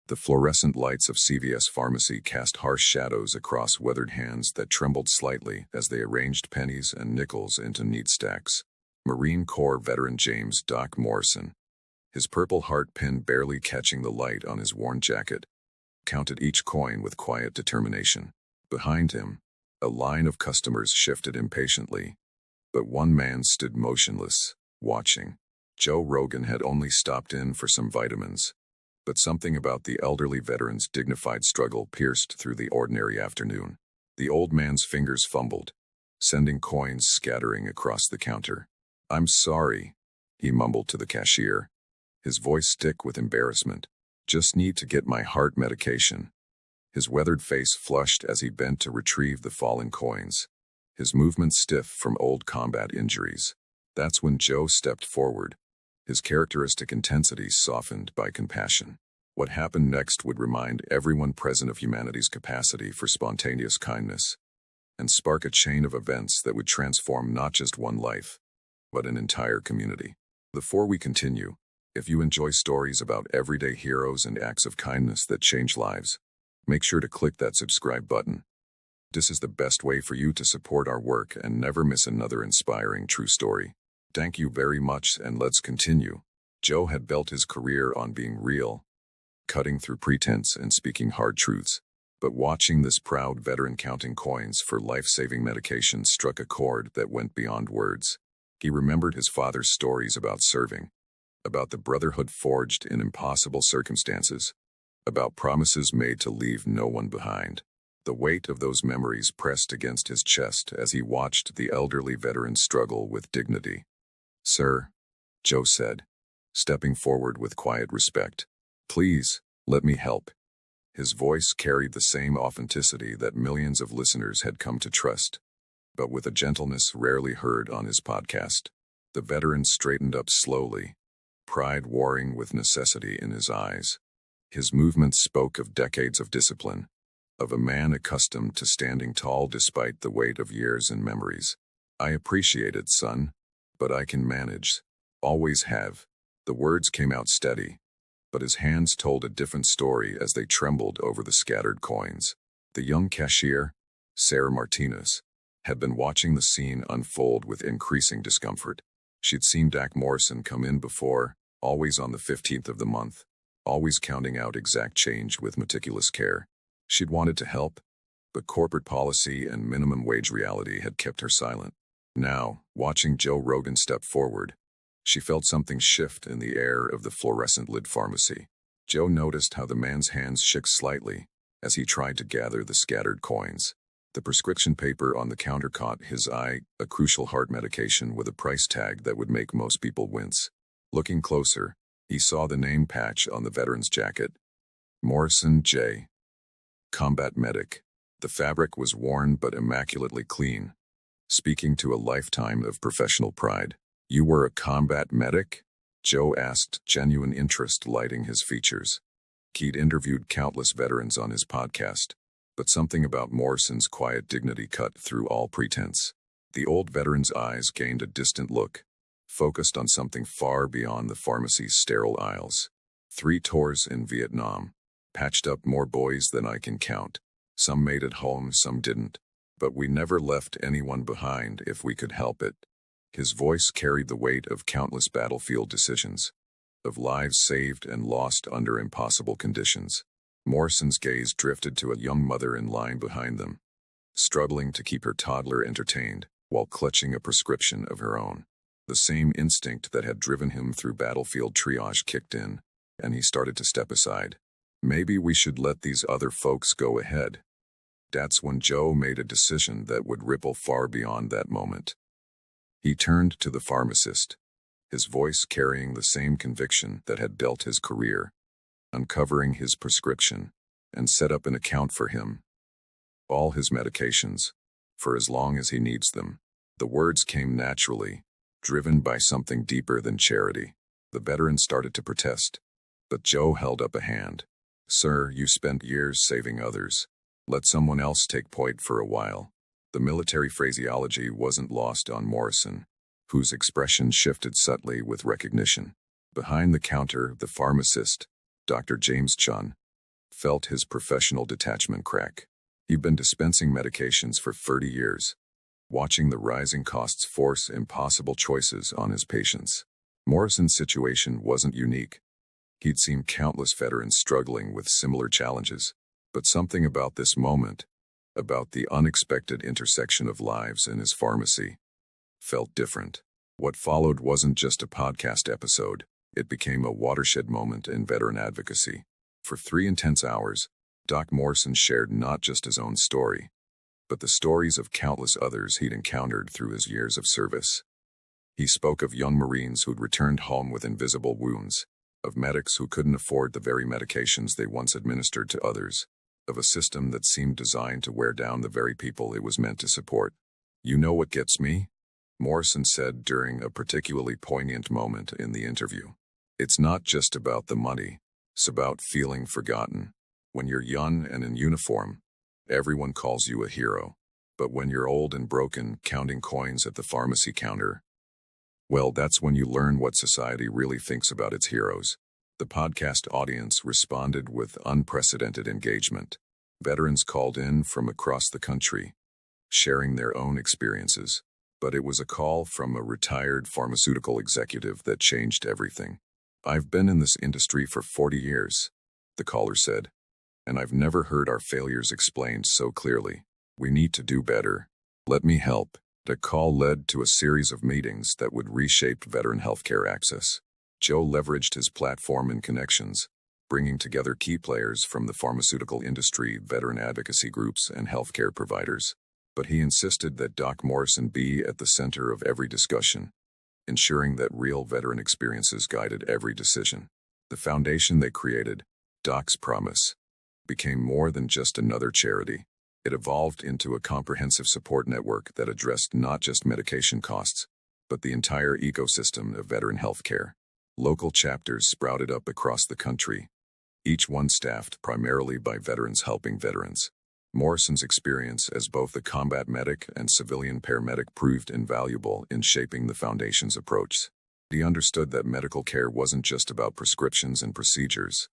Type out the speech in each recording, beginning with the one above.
The fluorescent lights of CVS Pharmacy cast harsh shadows across weathered hands that trembled slightly as they arranged pennies and nickels into neat stacks. Marine Corps veteran James "Doc" Morrison, his Purple Heart pin barely catching the light on his worn jacket, counted each coin with quiet determination. Behind him, a line of customers shifted impatiently, but one man stood motionless, watching. Joe Rogan had only stopped in for some vitamins, but something about the elderly veteran's dignified struggle pierced through the ordinary afternoon. The old man's fingers fumbled, sending coins scattering across the counter. "I'm sorry," he mumbled to the cashier, his voice thick with embarrassment. "Just need to get my heart medication." His weathered face flushed as he bent to retrieve the fallen coins, his movements stiff from old combat injuries. That's when Joe stepped forward, his characteristic intensity softened by compassion. What happened next would remind everyone present of humanity's capacity for spontaneous kindness, and spark a chain of events that would transform not just one life, but an entire community. Before we continue, if you enjoy stories about everyday heroes and acts of kindness that change lives, make sure to click that subscribe button. This is the best way for you to support our work and never miss another inspiring true story. Thank you very much, and let's continue. Joe had built his career on being real, cutting through pretense and speaking hard truths. But watching this proud veteran counting coins for life-saving medication struck a chord that went beyond words. He remembered his father's stories about serving, about the brotherhood forged in impossible circumstances, about promises made to leave no one behind. The weight of those memories pressed against his chest as he watched the elderly veteran struggle with dignity. "Sir," Joe said, stepping forward with quiet respect, "please, let me help." His voice carried the same authenticity that millions of listeners had come to trust, but with a gentleness rarely heard on his podcast. The veteran straightened up slowly, pride warring with necessity in his eyes. His movements spoke of decades of discipline, of a man accustomed to standing tall despite the weight of years and memories. "I appreciate it, son, but I can manage. Always have." The words came out steady, but his hands told a different story as they trembled over the scattered coins. The young cashier, Sarah Martinez, had been watching the scene unfold with increasing discomfort. She'd seen Doc Morrison come in before, always on the 15th of the month, always counting out exact change with meticulous care. She'd wanted to help, but corporate policy and minimum wage reality had kept her silent. Now, watching Joe Rogan step forward, she felt something shift in the air of the fluorescent-lit pharmacy. Joe noticed how the man's hands shook slightly as he tried to gather the scattered coins. The prescription paper on the counter caught his eye, a crucial heart medication with a price tag that would make most people wince. Looking closer, he saw the name patch on the veteran's jacket. Morrison J. Combat Medic. The fabric was worn but immaculately clean, speaking to a lifetime of professional pride. "You were a combat medic?" Joe asked, genuine interest lighting his features. He'd interviewed countless veterans on his podcast, but something about Morrison's quiet dignity cut through all pretense. The old veteran's eyes gained a distant look, focused on something far beyond the pharmacy's sterile aisles. "3 tours in Vietnam. Patched up more boys than I can count. Some made it home, some didn't. But we never left anyone behind if we could help it." His voice carried the weight of countless battlefield decisions, of lives saved and lost under impossible conditions. Morrison's gaze drifted to a young mother in line behind them, struggling to keep her toddler entertained while clutching a prescription of her own. The same instinct that had driven him through battlefield triage kicked in, and he started to step aside. "Maybe we should let these other folks go ahead." That's when Joe made a decision that would ripple far beyond that moment. He turned to the pharmacist, his voice carrying the same conviction that had built his career, uncovering his prescription, and set up an account for him. All his medications, for as long as he needs them. The words came naturally, driven by something deeper than charity. The veteran started to protest, but Joe held up a hand. "Sir, you spent years saving others. Let someone else take point for a while." The military phraseology wasn't lost on Morrison, whose expression shifted subtly with recognition. Behind the counter, the pharmacist, Dr. James Chun, felt his professional detachment crack. He'd been dispensing medications for 30 years, watching the rising costs force impossible choices on his patients. Morrison's situation wasn't unique. He'd seen countless veterans struggling with similar challenges, but something about this moment, about the unexpected intersection of lives in his pharmacy, felt different. What followed wasn't just a podcast episode, it became a watershed moment in veteran advocacy. For 3 intense hours, Doc Morrison shared not just his own story, but the stories of countless others he'd encountered through his years of service. He spoke of young Marines who'd returned home with invisible wounds, of medics who couldn't afford the very medications they once administered to others, of a system that seemed designed to wear down the very people it was meant to support. "You know what gets me?" Morrison said during a particularly poignant moment in the interview. "It's not just about the money, it's about feeling forgotten. When you're young and in uniform, everyone calls you a hero. But when you're old and broken, counting coins at the pharmacy counter, well, that's when you learn what society really thinks about its heroes." The podcast audience responded with unprecedented engagement. Veterans called in from across the country, sharing their own experiences. But it was a call from a retired pharmaceutical executive that changed everything. "I've been in this industry for 40 years, the caller said, "and I've never heard our failures explained so clearly. We need to do better. Let me help." The call led to a series of meetings that would reshape veteran healthcare access. Joe leveraged his platform and connections, bringing together key players from the pharmaceutical industry, veteran advocacy groups, and healthcare providers. But he insisted that Doc Morrison be at the center of every discussion, ensuring that real veteran experiences guided every decision. The foundation they created, Doc's Promise, became more than just another charity. It evolved into a comprehensive support network that addressed not just medication costs, but the entire ecosystem of veteran healthcare. Local chapters sprouted up across the country, each one staffed primarily by veterans helping veterans. Morrison's experience as both a combat medic and civilian paramedic proved invaluable in shaping the Foundation's approach. He understood that medical care wasn't just about prescriptions and procedures.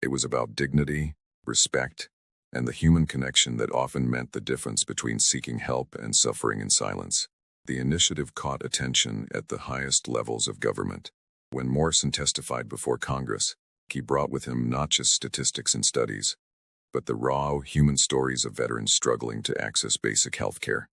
It was about dignity, respect, and the human connection that often meant the difference between seeking help and suffering in silence. The initiative caught attention at the highest levels of government. When Morrison testified before Congress, he brought with him not just statistics and studies, but the raw, human stories of veterans struggling to access basic health care.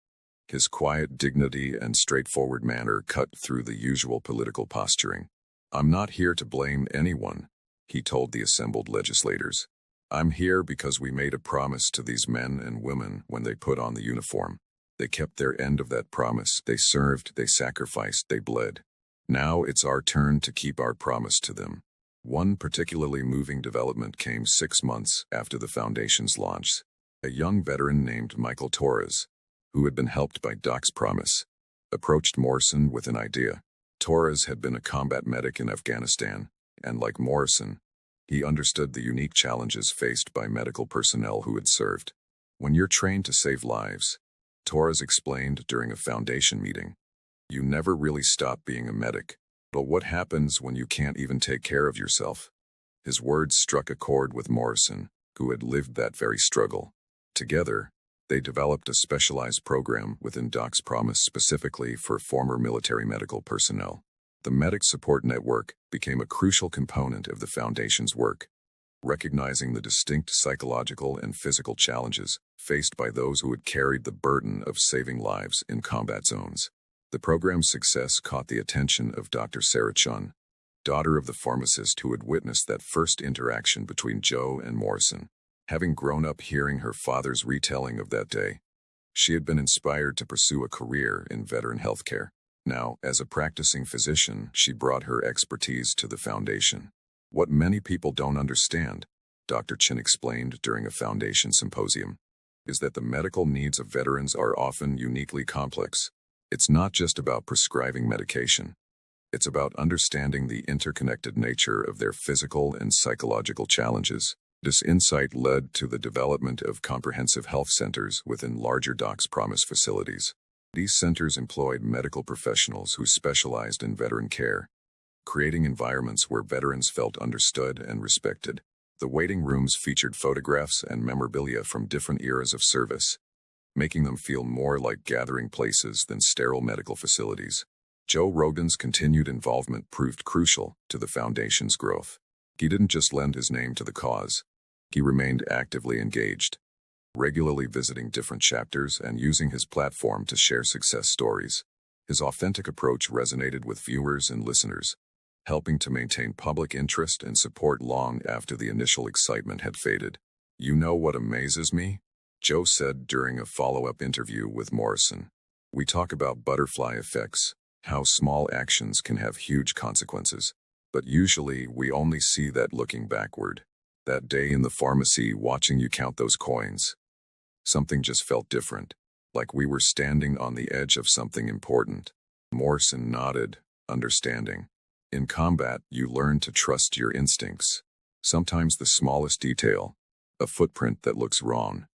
His quiet dignity and straightforward manner cut through the usual political posturing. "I'm not here to blame anyone," he told the assembled legislators. "I'm here because we made a promise to these men and women when they put on the uniform. They kept their end of that promise. They served, they sacrificed, they bled. Now it's our turn to keep our promise to them." One particularly moving development came 6 months after the Foundation's launch. A young veteran named Michael Torres, who had been helped by Doc's Promise, approached Morrison with an idea. Torres had been a combat medic in Afghanistan, and like Morrison, he understood the unique challenges faced by medical personnel who had served. "When you're trained to save lives," Torres explained during a Foundation meeting, "you never really stop being a medic. But what happens when you can't even take care of yourself?" His words struck a chord with Morrison, who had lived that very struggle. Together, they developed a specialized program within Doc's Promise specifically for former military medical personnel. The Medic Support Network became a crucial component of the Foundation's work, recognizing the distinct psychological and physical challenges faced by those who had carried the burden of saving lives in combat zones. The program's success caught the attention of Dr. Sarah Chun, daughter of the pharmacist who had witnessed that first interaction between Joe and Morrison. Having grown up hearing her father's retelling of that day, she had been inspired to pursue a career in veteran healthcare. Now, as a practicing physician, she brought her expertise to the Foundation. "What many people don't understand," Dr. Chin explained during a Foundation symposium, "is that the medical needs of veterans are often uniquely complex. It's not just about prescribing medication. It's about understanding the interconnected nature of their physical and psychological challenges." This insight led to the development of comprehensive health centers within larger Doc's Promise facilities. These centers employed medical professionals who specialized in veteran care, creating environments where veterans felt understood and respected. The waiting rooms featured photographs and memorabilia from different eras of service, making them feel more like gathering places than sterile medical facilities. Joe Rogan's continued involvement proved crucial to the foundation's growth. He didn't just lend his name to the cause, he remained actively engaged, regularly visiting different chapters and using his platform to share success stories. His authentic approach resonated with viewers and listeners, helping to maintain public interest and support long after the initial excitement had faded. "You know what amazes me?" Joe said during a follow-up interview with Morrison. "We talk about butterfly effects, how small actions can have huge consequences. But usually we only see that looking backward. That day in the pharmacy watching you count those coins. Something just felt different, like we were standing on the edge of something important." Morrison nodded, understanding. "In combat, you learn to trust your instincts. Sometimes the smallest detail, a footprint that looks wrong,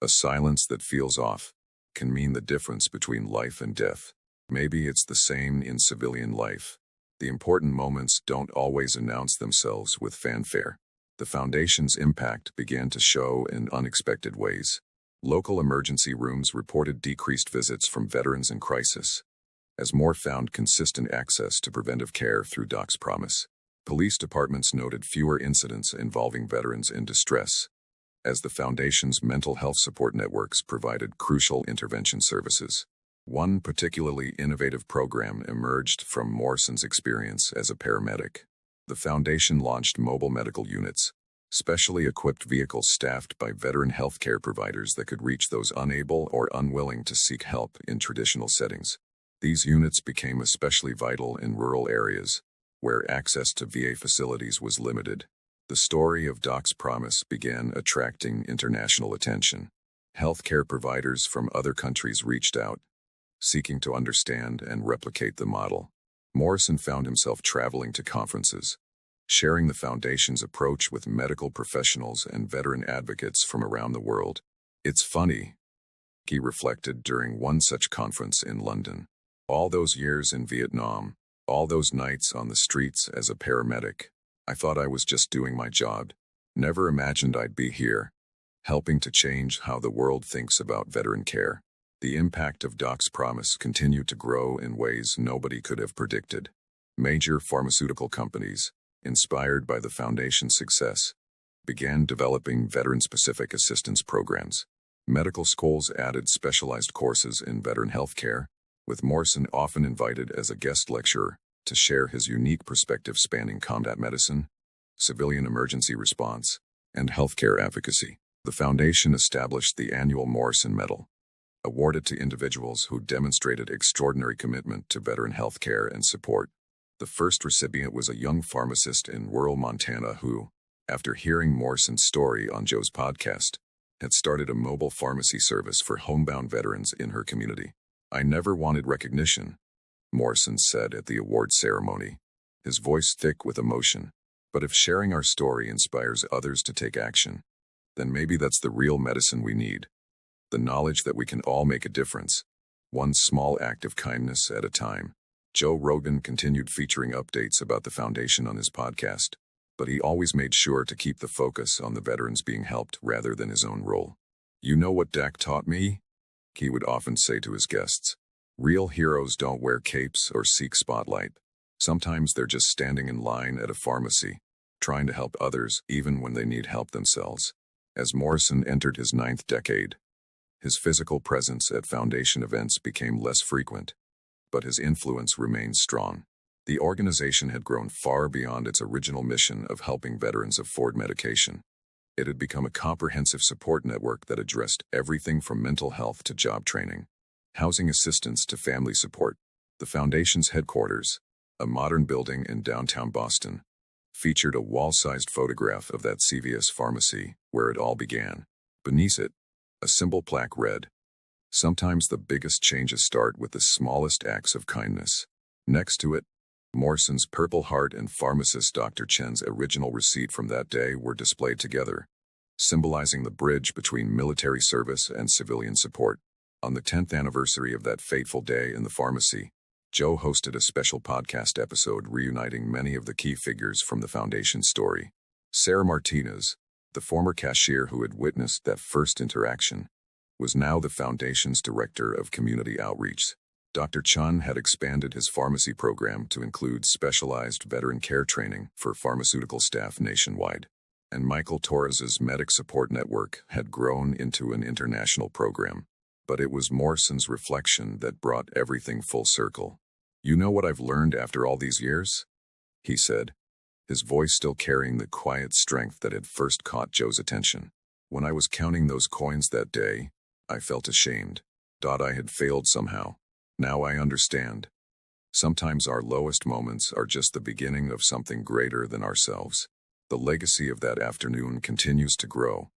a silence that feels off, can mean the difference between life and death. Maybe it's the same in civilian life. The important moments don't always announce themselves with fanfare." The Foundation's impact began to show in unexpected ways. Local emergency rooms reported decreased visits from veterans in crisis, as more found consistent access to preventive care through Doc's Promise. Police departments noted fewer incidents involving veterans in distress, as the Foundation's mental health support networks provided crucial intervention services. One particularly innovative program emerged from Morrison's experience as a paramedic. The Foundation launched mobile medical units, specially equipped vehicles staffed by veteran healthcare providers that could reach those unable or unwilling to seek help in traditional settings. These units became especially vital in rural areas, where access to VA facilities was limited. The story of Doc's Promise began attracting international attention. Healthcare providers from other countries reached out, seeking to understand and replicate the model. Morrison found himself traveling to conferences, sharing the Foundation's approach with medical professionals and veteran advocates from around the world. "It's funny," he reflected during one such conference in London. "All those years in Vietnam, all those nights on the streets as a paramedic, I thought I was just doing my job. Never imagined I'd be here, helping to change how the world thinks about veteran care." The impact of Doc's Promise continued to grow in ways nobody could have predicted. Major pharmaceutical companies, inspired by the Foundation's success, began developing veteran-specific assistance programs. Medical schools added specialized courses in veteran healthcare, with Morrison often invited as a guest lecturer to share his unique perspective spanning combat medicine, civilian emergency response, and healthcare advocacy. The Foundation established the annual Morrison Medal, awarded to individuals who demonstrated extraordinary commitment to veteran healthcare and support. The first recipient was a young pharmacist in rural Montana who, after hearing Morrison's story on Joe's podcast, had started a mobile pharmacy service for homebound veterans in her community. "I never wanted recognition," Morrison said at the award ceremony, his voice thick with emotion. "But if sharing our story inspires others to take action, then maybe that's the real medicine we need. The knowledge that we can all make a difference, one small act of kindness at a time." Joe Rogan continued featuring updates about the Foundation on his podcast, but he always made sure to keep the focus on the veterans being helped rather than his own role. "You know what Dak taught me?" he would often say to his guests. "Real heroes don't wear capes or seek spotlight. Sometimes they're just standing in line at a pharmacy, trying to help others even when they need help themselves." As Morrison entered his 9th decade, his physical presence at Foundation events became less frequent, but his influence remained strong. The organization had grown far beyond its original mission of helping veterans afford medication. It had become a comprehensive support network that addressed everything from mental health to job training, housing assistance to family support. The Foundation's headquarters, a modern building in downtown Boston, featured a wall-sized photograph of that CVS pharmacy where it all began. Beneath it, a simple plaque read, "Sometimes the biggest changes start with the smallest acts of kindness." Next to it, Morrison's Purple Heart and pharmacist Dr. Chen's original receipt from that day were displayed together, symbolizing the bridge between military service and civilian support. On the 10th anniversary of that fateful day in the pharmacy, Joe hosted a special podcast episode reuniting many of the key figures from the Foundation's story. Sarah Martinez, the former cashier who had witnessed that first interaction, was now the Foundation's Director of Community Outreach. Dr. Chun had expanded his pharmacy program to include specialized veteran care training for pharmaceutical staff nationwide, and Michael Torres's Medic Support Network had grown into an international program. But it was Morrison's reflection that brought everything full circle. "You know what I've learned after all these years?" he said, his voice still carrying the quiet strength that had first caught Joe's attention. "When I was counting those coins that day, I felt ashamed. I had failed somehow. Now I understand. Sometimes our lowest moments are just the beginning of something greater than ourselves." The legacy of that afternoon continues to grow,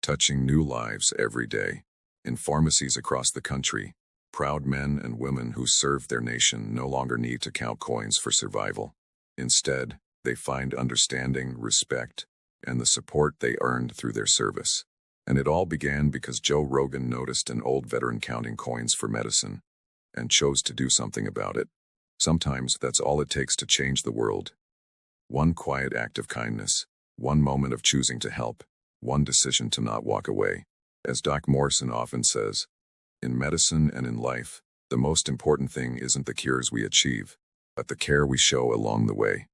touching new lives every day. In pharmacies across the country, proud men and women who serve their nation no longer need to count coins for survival. Instead, they find understanding, respect, and the support they earned through their service. And it all began because Joe Rogan noticed an old veteran counting coins for medicine and chose to do something about it. Sometimes that's all it takes to change the world. One quiet act of kindness, one moment of choosing to help, one decision to not walk away. As Doc Morrison often says, in medicine and in life, the most important thing isn't the cures we achieve, but the care we show along the way.